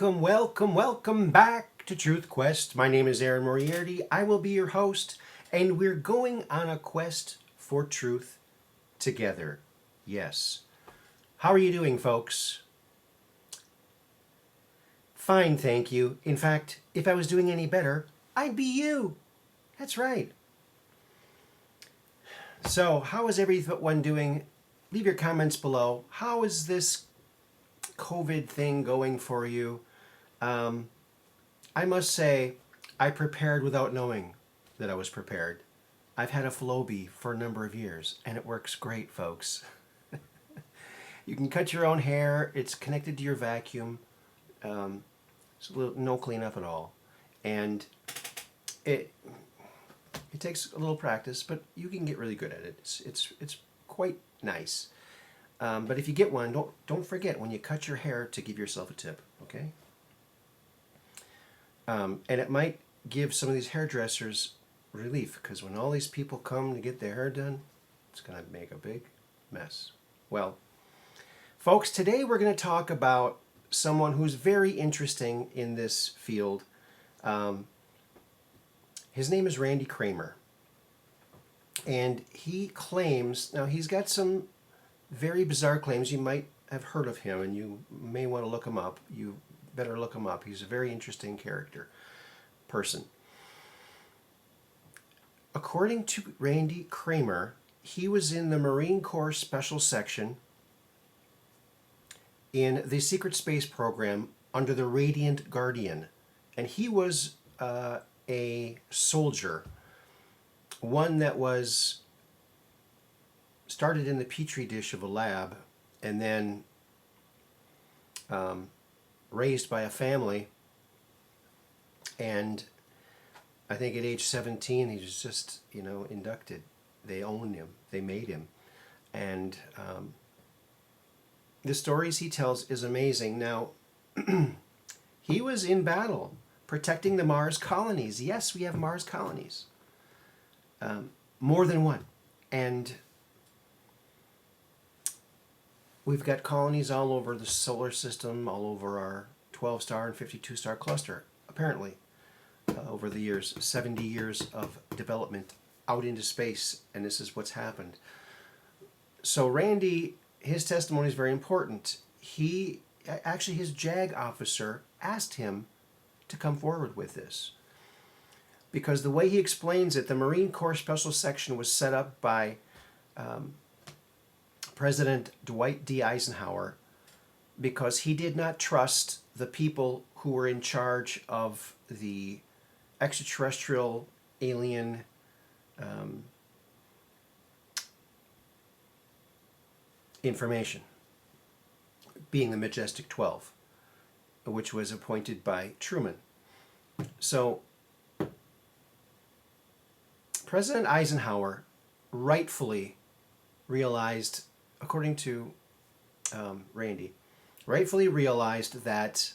Welcome back to Truth Quest. My name is Aaron Moriarty. I will be your host, and we're going on a quest for truth together. Yes. How are you doing, folks? Fine, thank you. In fact, if I was doing any better, I'd be you. That's right. So, how is everyone doing? Leave your comments below. How is this COVID thing going for you? I must say, I prepared without knowing that I was prepared. I've had a Flowbee for a number of years, and it works great, folks. You can cut your own hair. It's connected to your vacuum. No cleanup at all, and it takes a little practice, but you can get really good at it. It's quite nice. But if you get one, don't forget when you cut your hair to give yourself a tip, okay? And it might give some of these hairdressers relief, because when all these people come to get their hair done, it's going to make a big mess. Well, folks, today we're going to talk about someone who's very interesting in this field. His name is Randy Cramer. And he claims, now he's got some very bizarre claims. You might have heard of him, and you may want to look him up. You better look him up. He's a very interesting person. According to Randy Cramer, he was in the Marine Corps Special Section in the Secret Space Program under the Radiant Guardian. And he was a soldier, one that was started in the petri dish of a lab and then raised by a family, and I think at age 17 he was just inducted. They owned him, they made him, and the stories he tells is amazing. Now he was in battle protecting the Mars colonies. Yes, we have Mars colonies, more than one, and we've got colonies all over the solar system, all over our 12-star and 52-star cluster, apparently, over the years, 70 years of development out into space, and this is what's happened. So Randy, his testimony is very important. His JAG officer asked him to come forward with this, because the way he explains it, the Marine Corps Special Section was set up by President Dwight D. Eisenhower because he did not trust the people who were in charge of the extraterrestrial alien information, being the Majestic 12, which was appointed by Truman. So President Eisenhower rightfully realized, according to Randy, rightfully realized that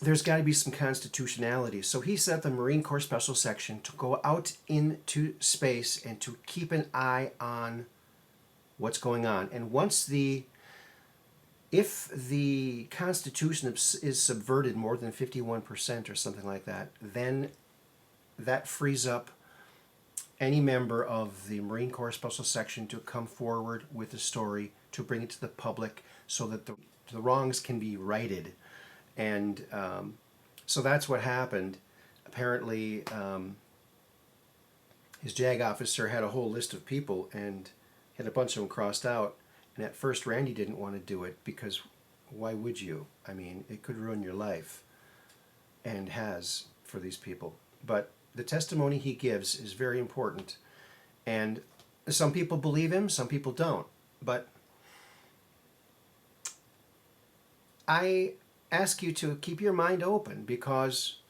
there's got to be some constitutionality. So he set the Marine Corps Special Section to go out into space and to keep an eye on what's going on. And if the Constitution is subverted more than 51% or something like that, then that frees up any member of the Marine Corps Special Section to come forward with a story to bring it to the public so that the wrongs can be righted. And so that's what happened. Apparently, his JAG officer had a whole list of people and had a bunch of them crossed out. And at first, Randy didn't want to do it because why would you? I mean, it could ruin your life, and has for these people. But the testimony he gives is very important. And some people believe him, some people don't. But I ask you to keep your mind open, because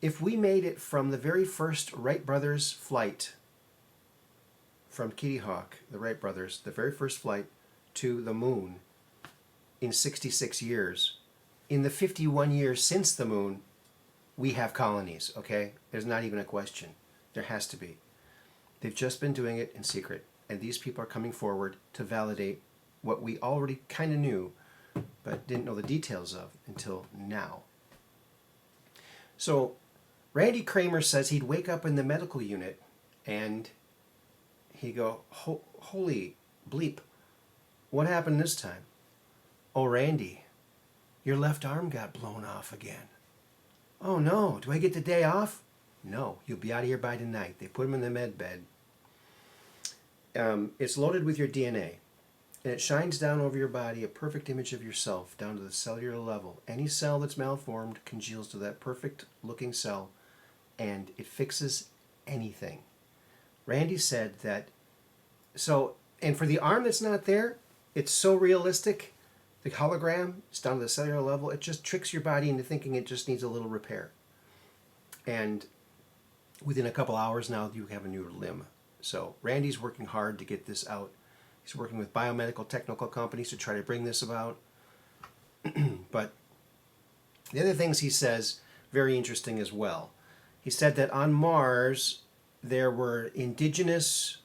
if we made it from the very first Wright brothers flight from Kitty Hawk, the Wright brothers, the very first flight to the moon in 66 years, in the 51 years since the moon, we have colonies, okay? There's not even a question. There has to be. They've just been doing it in secret. and these people are coming forward to validate what we already kind of knew, but didn't know the details of until now. So Randy Kramer says he'd wake up in the medical unit and he'd go, holy bleep, what happened this time? Oh, Randy, your left arm got blown off again. Oh no, do I get the day off? No, you'll be out of here by tonight. They put him in the med bed. It's loaded with your DNA, and it shines down over your body a perfect image of yourself down to the cellular level. Any cell that's malformed congeals to that perfect looking cell, and it fixes anything. Randy said that, and for the arm that's not there, it's so realistic, the hologram is down to the cellular level, it just tricks your body into thinking it just needs a little repair. And within a couple hours now, you have a new limb. So Randy's working hard to get this out. He's working with biomedical technical companies to try to bring this about. But the other things he says, very interesting as well. He said that on Mars, there were indigenous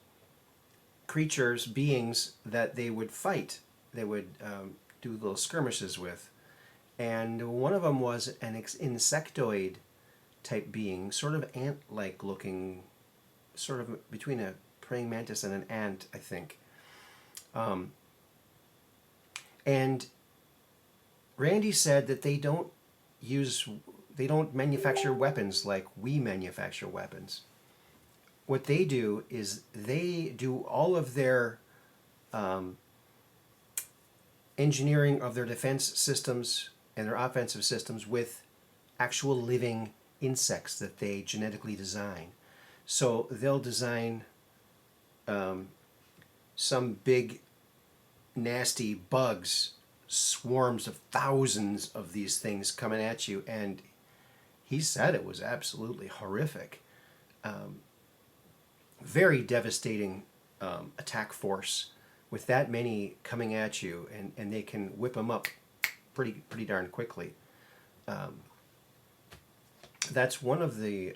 creatures, beings, that they would fight. They would do little skirmishes with. And one of them was an insectoid type being, sort of ant-like looking, sort of between a praying mantis and an ant, I think. And Randy said that they don't manufacture weapons like we manufacture weapons. What they do is they do all of their engineering of their defense systems and their offensive systems with actual living insects that they genetically design. So they'll design some big nasty bugs, swarms of thousands of these things coming at you, and he said it was absolutely horrific. Very devastating attack force with that many coming at you, and they can whip them up pretty darn quickly. That's one of the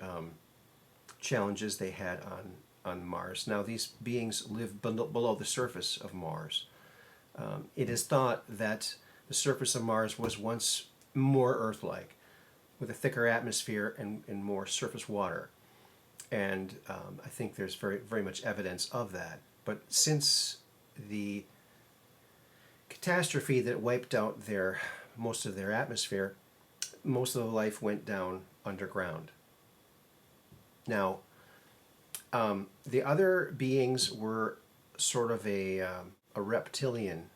challenges they had on Mars. Now, these beings live below the surface of Mars. It is thought that the surface of Mars was once more Earth-like, with a thicker atmosphere and more surface water. And I think there's very much evidence of that. But since the catastrophe that wiped out most of their atmosphere, most of the life went down underground. Now, the other beings were sort of a reptilian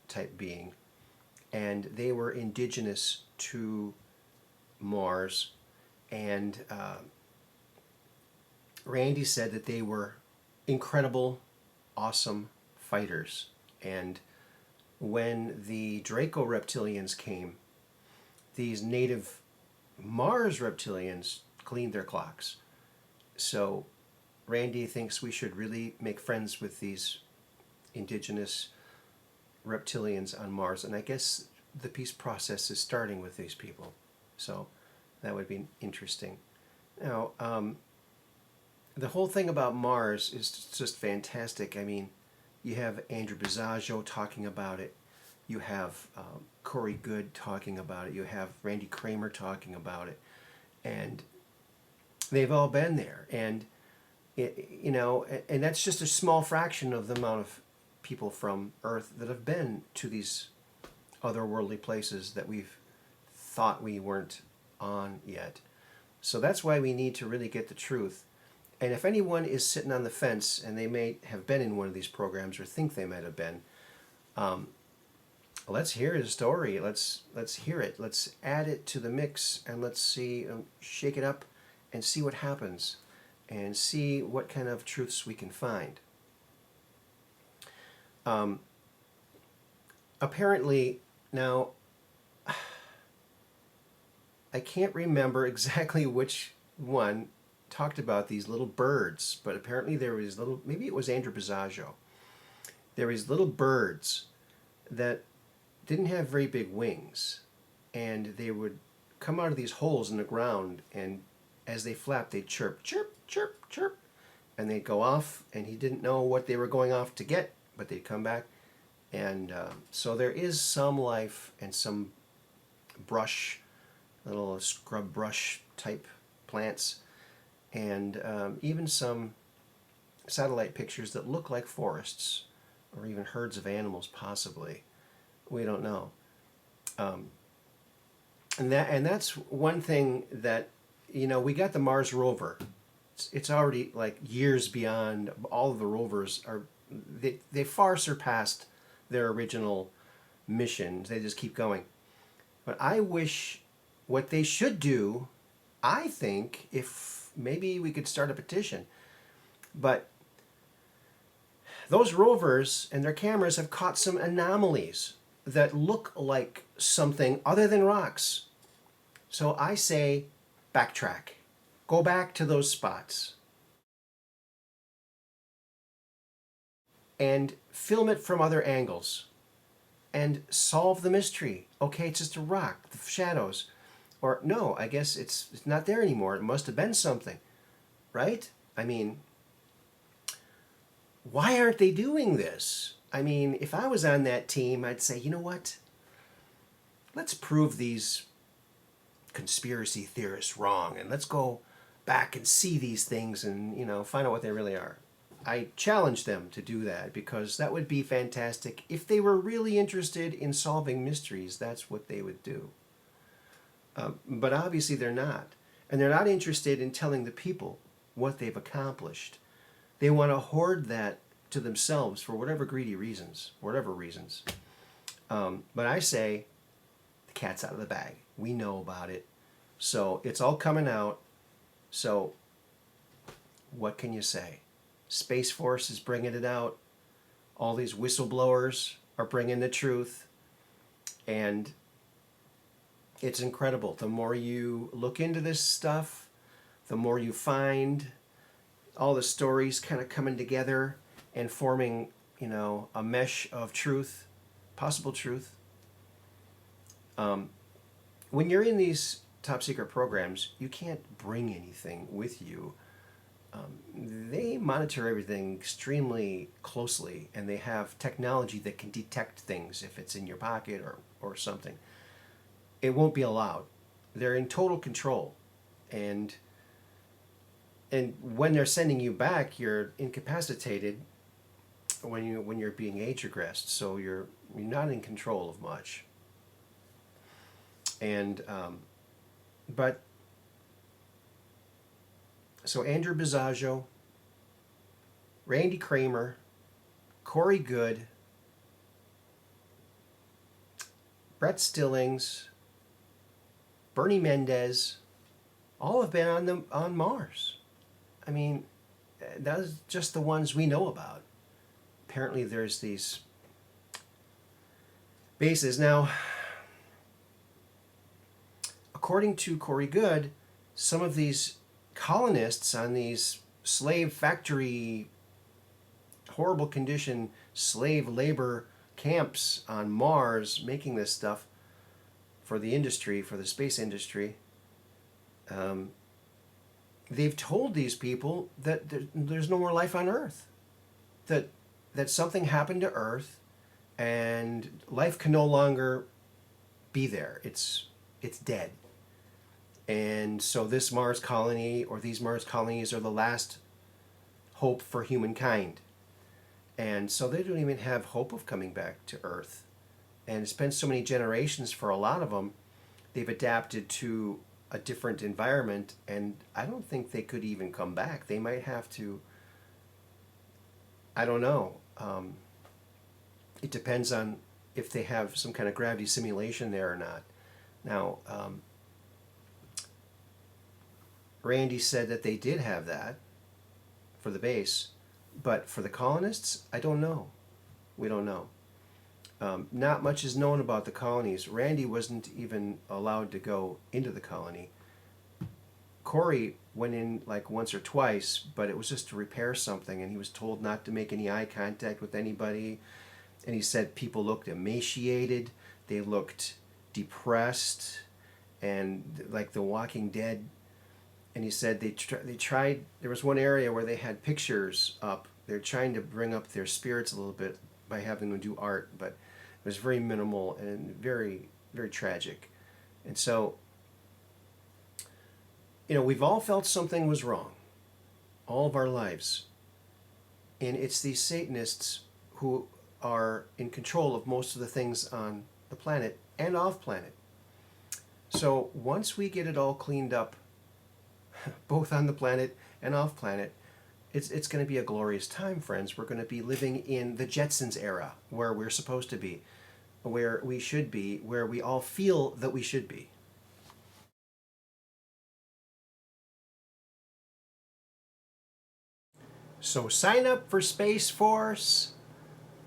type being, and they were indigenous to Mars, and Randy said that they were incredible, awesome fighters. And when the Draco reptilians came, these native Mars reptilians cleaned their clocks. So Randy thinks we should really make friends with these indigenous reptilians on Mars, and I guess the peace process is starting with these people. So that would be interesting. Now, the whole thing about Mars is just fantastic. I mean, you have Andrew Bisaggio talking about it. You have Corey Good talking about it. You have Randy Kramer talking about it. And they've all been there. And, and that's just a small fraction of the amount of people from Earth that have been to these otherworldly places that we've thought we weren't on yet. So that's why we need to really get the truth. And if anyone is sitting on the fence, and they may have been in one of these programs or think they might have been, let's hear the story. Let's hear it. Let's add it to the mix, and let's see, shake it up, and see what happens, and see what kind of truths we can find. Apparently, now, I can't remember exactly which one talked about these little birds, but apparently there was maybe it was Andrew Bisaggio. There was little birds that didn't have very big wings, and they would come out of these holes in the ground, and as they flapped, they'd chirp, chirp, chirp, chirp, and they'd go off, and he didn't know what they were going off to get, but they'd come back. And so there is some life and some brush, little scrub brush type plants, and even some satellite pictures that look like forests or even herds of animals, possibly. We don't know. And that's one thing that, we got the Mars rover. It's already like years beyond. All of the rovers are, they far surpassed their original mission. They just keep going. But I wish, what they should do, I think, if maybe we could start a petition, but those rovers and their cameras have caught some anomalies that look like something other than rocks. So I say, backtrack. Go back to those spots and film it from other angles and solve the mystery. Okay, it's just a rock, the shadows. Or no, I guess it's not there anymore. It must have been something, right? I mean, why aren't they doing this? I mean, if I was on that team, I'd say, you know what? Let's prove these conspiracy theorists wrong, and let's go back and see these things and, find out what they really are. I challenge them to do that, because that would be fantastic. If they were really interested in solving mysteries, that's what they would do. But obviously they're not. And they're not interested in telling the people what they've accomplished. They want to hoard that to themselves for whatever greedy reasons, But I say, the cat's out of the bag. We know about it. So it's all coming out. So what can you say? Space Force is bringing it out. All these whistleblowers are bringing the truth. And it's incredible. The more you look into this stuff, the more you find all the stories kind of coming together and forming, a mesh of truth, possible truth. When you're in these top secret programs, you can't bring anything with you. They monitor everything extremely closely, and they have technology that can detect things if it's in your pocket or something. It won't be allowed. They're in total control. And when they're sending you back, you're incapacitated when you're being age regressed, so you're not in control of much. And but so Andrew Bisaggio, Randy Kramer, Corey Goode, Brett Stillings, Bernie Mendez, all have been on Mars. I mean, that's just the ones we know about. Apparently there's these bases. Now, according to Corey Goode, some of these colonists on these slave factory, horrible condition slave labor camps on Mars making this stuff for the industry, for the space industry, they've told these people that there's no more life on Earth, that something happened to Earth and life can no longer be there. It's dead. And so this Mars colony, or these Mars colonies, are the last hope for humankind. And so they don't even have hope of coming back to Earth. And it's been so many generations for a lot of them, they've adapted to a different environment, and I don't think they could even come back. They might have to, I don't know. It depends on if they have some kind of gravity simulation there or not. Now, Randy said that they did have that for the base, but for the colonists, I don't know. We don't know. Not much is known about the colonies. Randy wasn't even allowed to go into the colony. Corey went in like once or twice, but it was just to repair something, and he was told not to make any eye contact with anybody. And he said people looked emaciated, they looked depressed, and like The Walking Dead. And he said they tried. There was one area where they had pictures up. They're trying to bring up their spirits a little bit by having them do art, but it was very minimal and very, very tragic. And so, we've all felt something was wrong all of our lives. And it's these Satanists who are in control of most of the things on the planet and off planet. So once we get it all cleaned up, both on the planet and off planet, it's going to be a glorious time, friends. We're going to be living in the Jetsons era, where we're supposed to be, where we should be, where we all feel that we should be. So sign up for Space Force,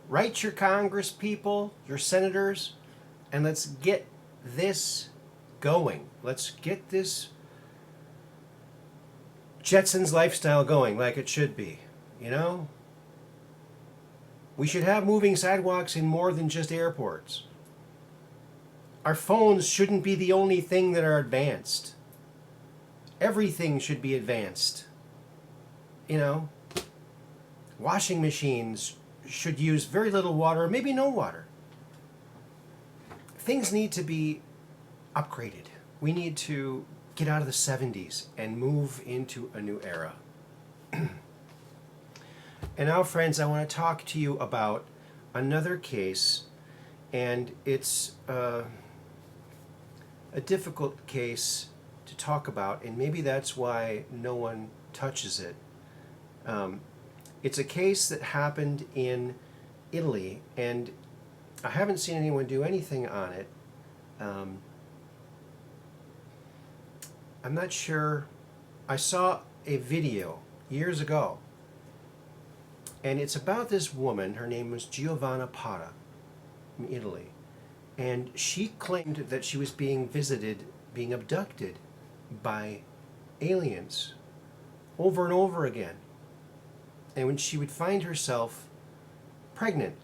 write your Congress people, your senators, and let's get this going. Let's get this Jetsons lifestyle going like it should be, We should have moving sidewalks in more than just airports. Our phones shouldn't be the only thing that are advanced. Everything should be advanced. Washing machines should use very little water, or maybe no water. Things need to be upgraded. We need to get out of the 70s and move into a new era. And now, friends, I want to talk to you about another case, and it's a difficult case to talk about, and maybe that's why no one touches it. It's a case that happened in Italy, and I haven't seen anyone do anything on it. I'm not sure. I saw a video years ago, and it's about this woman. Her name was Giovanna Pata in Italy, and she claimed that she was being abducted by aliens over and over again. And when she would find herself pregnant,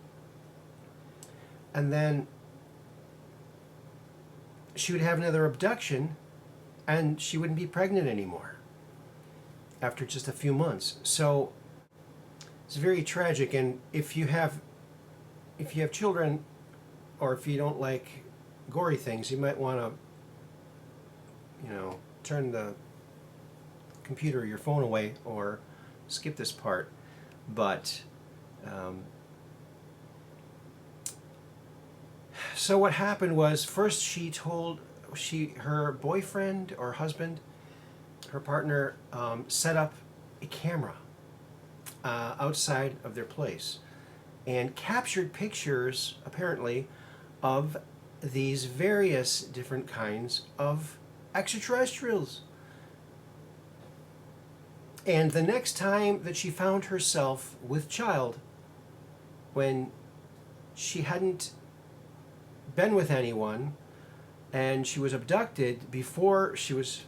and then she would have another abduction, and she wouldn't be pregnant anymore after just a few months. So it's very tragic. And if you have children, or if you don't like gory things, you might want to, turn the computer or your phone away or skip this part. But so what happened was, first she told her boyfriend or husband, her partner, set up a camera outside of their place and captured pictures, apparently, of these various different kinds of extraterrestrials. And the next time that she found herself with child, when she hadn't been with anyone and she was abducted before she was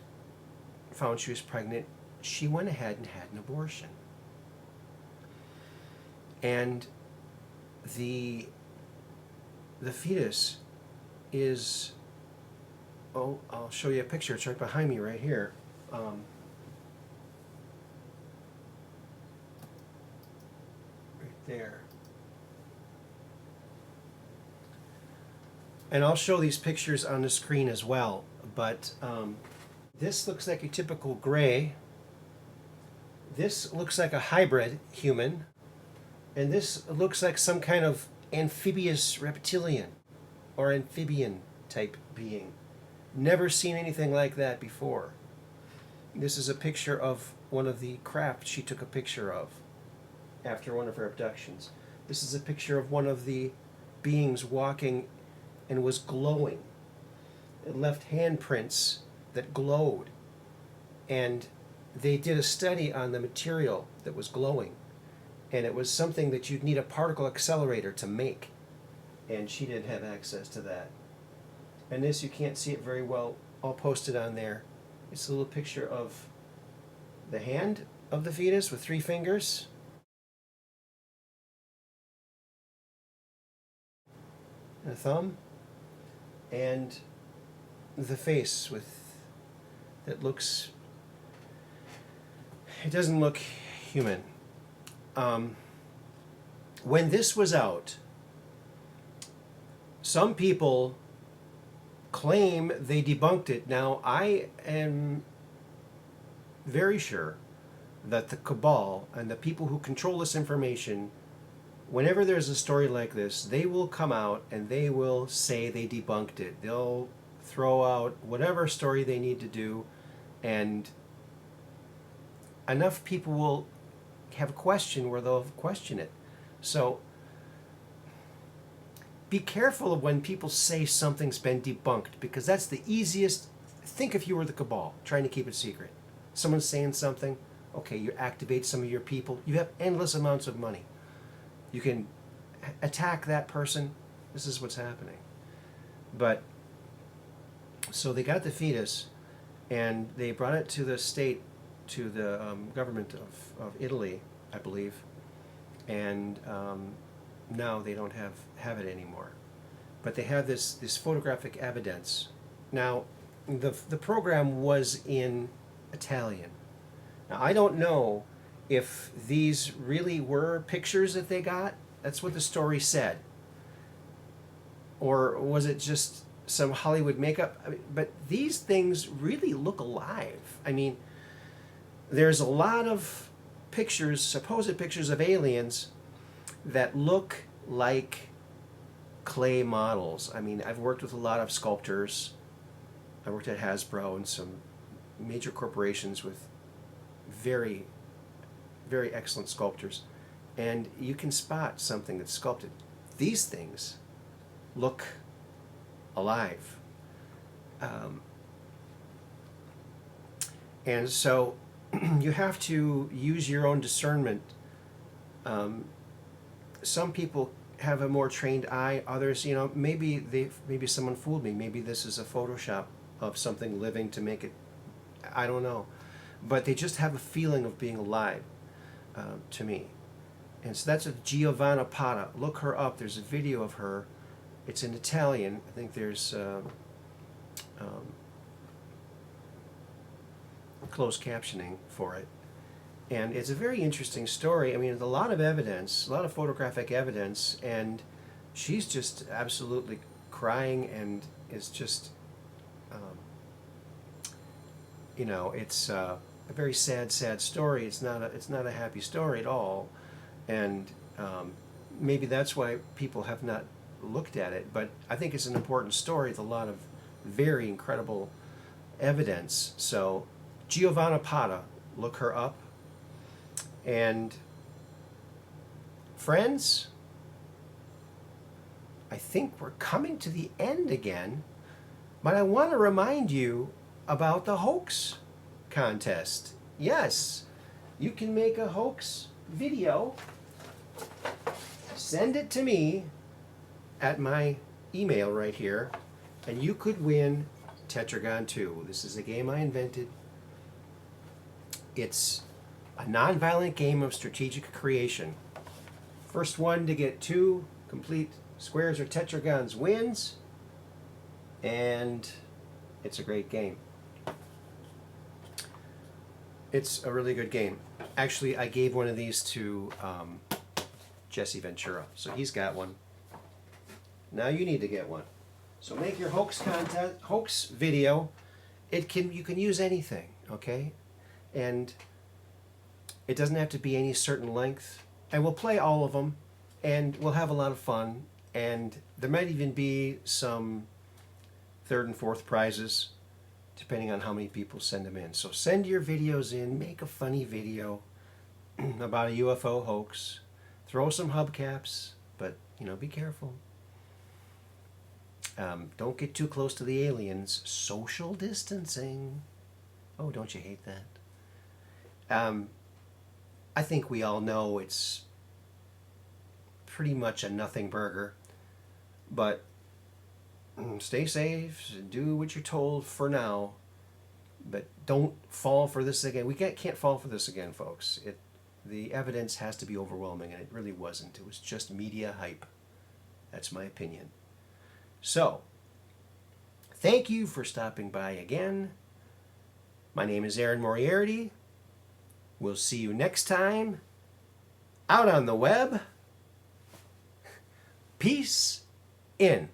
found she was pregnant, she went ahead and had an abortion. And the fetus is, I'll show you a picture. It's right behind me right here. There. And I'll show these pictures on the screen as well, but this looks like a typical gray. This looks like a hybrid human, and this looks like some kind of amphibious reptilian or amphibian type being. Never seen anything like that before. This is a picture of one of the craft she took a picture of after one of her abductions. This is a picture of one of the beings walking and was glowing. It left handprints that glowed. And they did a study on the material that was glowing. And it was something that you'd need a particle accelerator to make. And she didn't have access to that. And this, you can't see it very well. I'll post it on there. It's a little picture of the hand of the fetus with 3 fingers. And a thumb. And the face that looks It doesn't look human. When this was out, some people claim they debunked it. Now, I am very sure that the cabal and the people who control this information, whenever there's a story like this, they will come out and they will say they debunked it. They'll throw out whatever story they need to do, and enough people will have a question where they'll question it. So be careful of when people say something's been debunked, because that's the easiest. Think if you were the cabal trying to keep it secret. Someone's saying something, okay, you activate some of your people. You have endless amounts of money. You can attack that person. This is what's happening. But so they got the fetus and they brought it to the state, to the government of Italy, I believe, and now they don't have it anymore. But they have this photographic evidence. Now, the program was in Italian. Now, I don't know if these really were pictures that they got. That's what the story said. Or was it just some Hollywood makeup? I mean, but these things really look alive. I mean, there's a lot of pictures, supposed pictures of aliens that look like clay models. I mean, I've worked with a lot of sculptors. I worked at Hasbro and some major corporations with very, very excellent sculptors. And you can spot something that's sculpted. These things look alive. And so you have to use your own discernment. Some people have a more trained eye. Others, maybe someone fooled me. Maybe this is a Photoshop of something living to make it. I don't know, but they just have a feeling of being alive, to me. And so that's a Giovanna Pata. Look her up. There's a video of her. It's in Italian. I think there's closed captioning for it. And it's a very interesting story. I mean, there's a lot of evidence, a lot of photographic evidence, and she's just absolutely crying and is just, it's a very sad story. It's not a happy story at all, and maybe that's why people have not looked at it. But I think it's an important story with a lot of very incredible evidence. So Giovanna Pata, look her up. And friends, I think we're coming to the end again, but I want to remind you about the hoax contest. Yes, you can make a hoax video, send it to me at my email right here, and you could win Tetragon 2. This is a game I invented. It's a non-violent game of strategic creation. First one to get 2 complete squares or tetragons wins, and it's a great game. It's a really good game. Actually, I gave one of these to Jesse Ventura, so he's got one. Now you need to get one. So make your hoax video. You can use anything, okay? And it doesn't have to be any certain length. And we'll play all of them, and we'll have a lot of fun. And there might even be some 3rd and 4th prizes, depending on how many people send them in. So send your videos in, make a funny video about a UFO hoax. Throw some hubcaps, but be careful. Don't get too close to the aliens. Social distancing. Oh, don't you hate that? I think we all know it's pretty much a nothing burger, but stay safe, do what you're told for now, but don't fall for this again. We can't fall for this again, folks. The evidence has to be overwhelming, and it really wasn't. It was just media hype. That's my opinion. So, thank you for stopping by again. My name is Aaron Moriarty. We'll see you next time out on the web. Peace in.